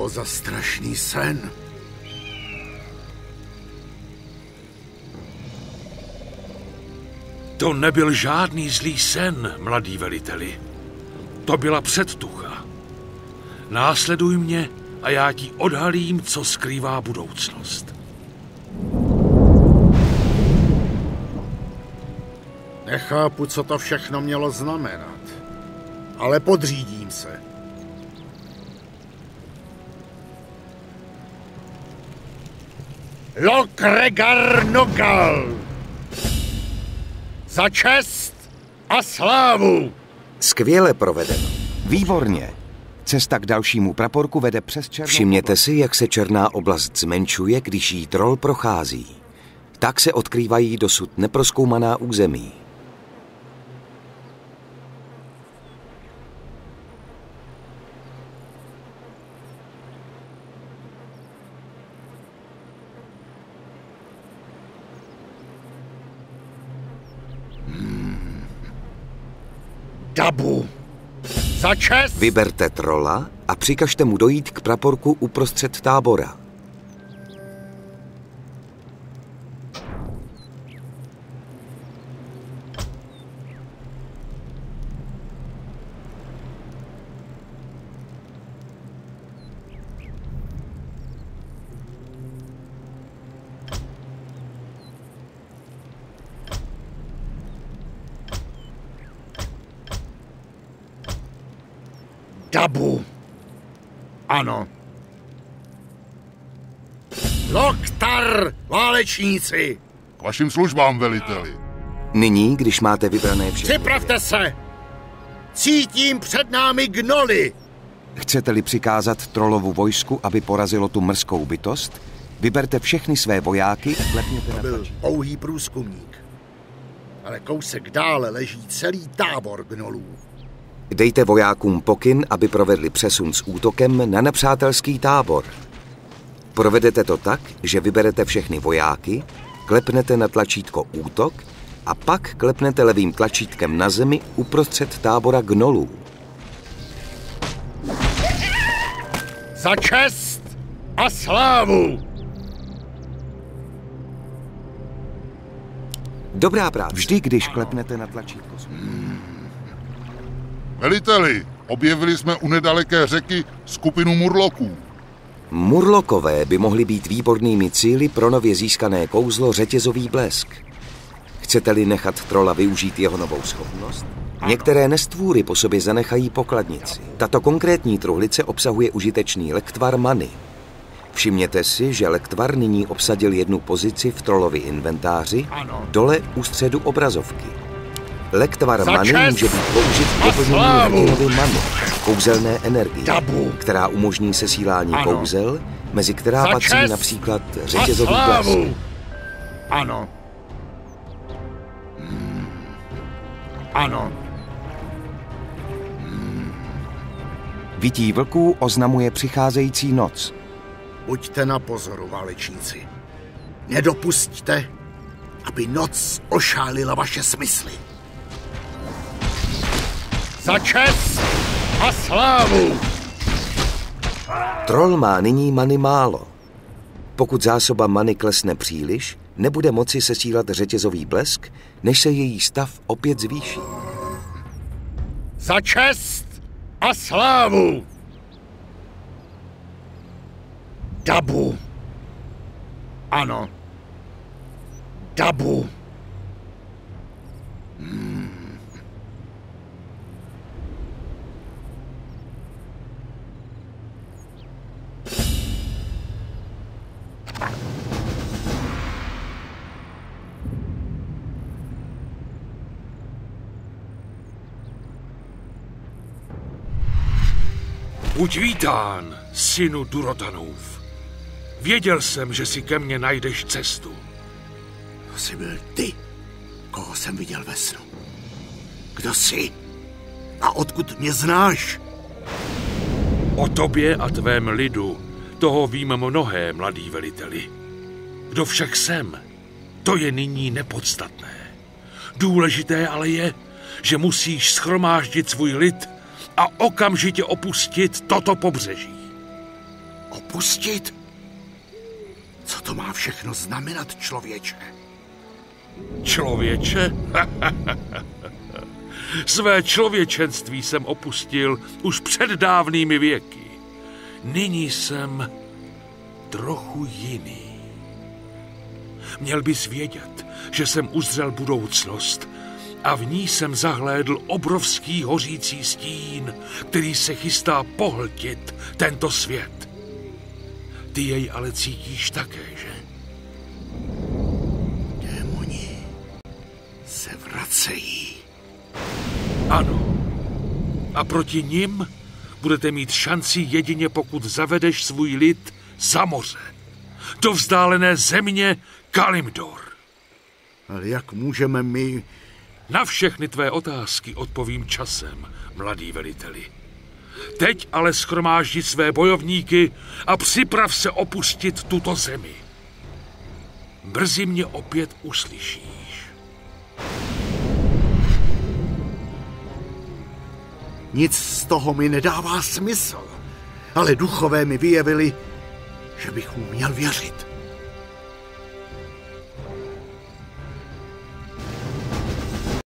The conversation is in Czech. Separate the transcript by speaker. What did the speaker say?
Speaker 1: bylo za strašný sen?
Speaker 2: To nebyl žádný zlý sen, mladý veliteli. To byla předtucha. Následuj mě a já ti odhalím, co skrývá budoucnost.
Speaker 1: Nechápu, co to všechno mělo znamenat, ale podřídím se. Lokregar Nogal! Za čest a slávu!
Speaker 3: Skvěle provedeno. Výborně. Cesta k dalšímu praporku vede přes černou. Všimněte si, jak se černá oblast zmenšuje, když jí troll prochází. Tak se odkrývají dosud neprozkoumaná území.
Speaker 1: Dabu! Za čest!
Speaker 3: Vyberte trola a přikažte mu dojít k praporku uprostřed tábora.
Speaker 1: Dabu. Ano. Loktar, válečníci!
Speaker 4: K vašim službám, veliteli.
Speaker 3: Nyní, když máte vybrané všechny...
Speaker 1: Připravte se! Cítím před námi gnoly!
Speaker 3: Chcete-li přikázat trolovu vojsku, aby porazilo tu mrzkou bytost, vyberte všechny své vojáky, klepněte na
Speaker 1: Byl
Speaker 3: tlačítko.
Speaker 1: pouhý průzkumník. Ale kousek dále leží celý tábor gnolů.
Speaker 3: Dejte vojákům pokyn, aby provedli přesun s útokem na nepřátelský tábor. Provedete to tak, že vyberete všechny vojáky, klepnete na tlačítko útok a pak klepnete levým tlačítkem na zemi uprostřed tábora gnolů.
Speaker 1: Za čest a slávu!
Speaker 3: Dobrá práce. Vždy, když klepnete na tlačítko.
Speaker 4: Veliteli, objevili jsme u nedaleké řeky skupinu murloků.
Speaker 3: Murlokové by mohly být výbornými cíli pro nově získané kouzlo řetězový blesk. Chcete-li nechat trola využít jeho novou schopnost? Některé nestvůry po sobě zanechají pokladnici. Tato konkrétní truhlice obsahuje užitečný lektvar many. Všimněte si, že lektvar nyní obsadil jednu pozici v trolově inventáři, dole u středu obrazovky. Lektvar many může být použit k doplnění hrdinovy many, kouzelné energie, která umožní sesílání kouzel, mezi která patří například řetězový blesk.
Speaker 1: Ano. Ano.
Speaker 3: Vytí vlků oznamuje přicházející noc.
Speaker 1: Buďte na pozoru, válečníci. Nedopusťte, aby noc ošálila vaše smysly. Za čest a slávu!
Speaker 3: Troll má nyní many málo. Pokud zásoba many klesne příliš, nebude moci sesílat řetězový blesk, než se její stav opět zvýší.
Speaker 1: Za čest a slávu! Dabu. Ano. Dabu.
Speaker 2: Buď vítán, synu Durotanův. Věděl jsem, že si ke mně najdeš cestu.
Speaker 1: To jsi byl ty, koho jsem viděl ve snu. Kdo jsi? A odkud mě znáš?
Speaker 2: O tobě a tvém lidu toho vím mnohé, mladý veliteli. Kdo však jsem, to je nyní nepodstatné. Důležité ale je, že musíš shromáždit svůj lid a okamžitě opustit toto pobřeží.
Speaker 1: Opustit? Co to má všechno znamenat, člověče?
Speaker 2: Člověče? Své člověčenství jsem opustil už před dávnými věky. Nyní jsem trochu jiný. Měl bys vědět, že jsem uzřel budoucnost a v ní jsem zahlédl obrovský hořící stín, který se chystá pohltit tento svět. Ty jej ale cítíš také, že?
Speaker 1: Démoni se vracejí.
Speaker 2: Ano. A proti nim budete mít šanci jedině, pokud zavedeš svůj lid za moře. Do vzdálené země Kalimdor.
Speaker 1: Ale jak můžeme my...
Speaker 2: Na všechny tvé otázky odpovím časem, mladý veliteli. Teď ale shromáždi své bojovníky a připrav se opustit tuto zemi. Brzy mě opět uslyšíš.
Speaker 1: Nic z toho mi nedává smysl, ale duchové mi vyjevili, že bych mu měl věřit.